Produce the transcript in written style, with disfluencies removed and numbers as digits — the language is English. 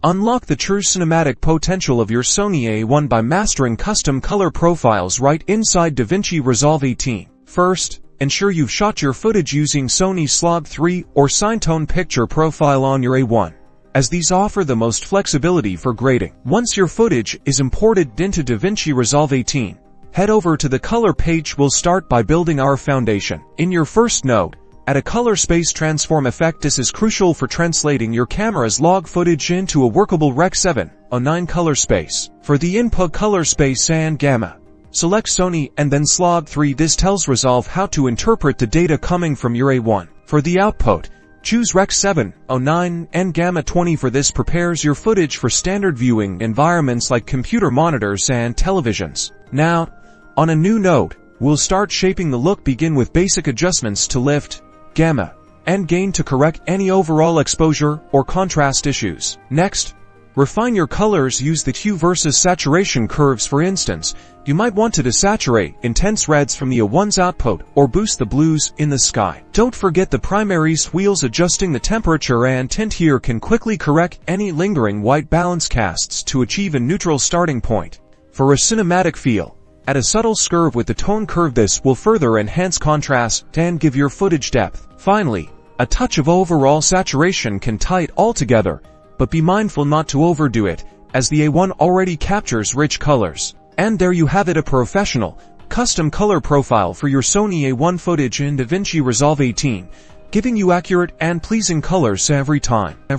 Unlock the true cinematic potential of your Sony A1 by mastering custom color profiles right inside DaVinci Resolve 18. First, ensure you've shot your footage using Sony's Slog 3 or Cinetone picture profile on your A1, as these offer the most flexibility for grading. Once your footage is imported into DaVinci Resolve 18, head over to the color page. We'll start by building our foundation. In your first node, add a color space transform effect. This is crucial for translating your camera's log footage into a workable Rec. 709 color space. For the input color space and gamma, select Sony and then Slog 3. This tells Resolve how to interpret the data coming from your A1. For the output, choose Rec. 709 and gamma 20. For this prepares your footage for standard viewing environments like computer monitors and televisions. Now, on a new node, we'll start shaping the look. Begin with basic adjustments to lift, gamma, and gain to correct any overall exposure or contrast issues. Next, refine your colors. Use the hue versus saturation curves. For instance, you might want to desaturate intense reds from the A1's output or boost the blues in the sky. Don't forget the Primaries wheels. Adjusting the temperature and tint here can quickly correct any lingering white balance casts to achieve a neutral starting point. For a cinematic feel, add a subtle curve with the tone curve. This will further enhance contrast and give your footage depth. Finally, a touch of overall saturation can tie it all together, but be mindful not to overdo it, as the A1 already captures rich colors. And there you have it, a professional, custom color profile for your Sony A1 footage in DaVinci Resolve 18, giving you accurate and pleasing colors every time.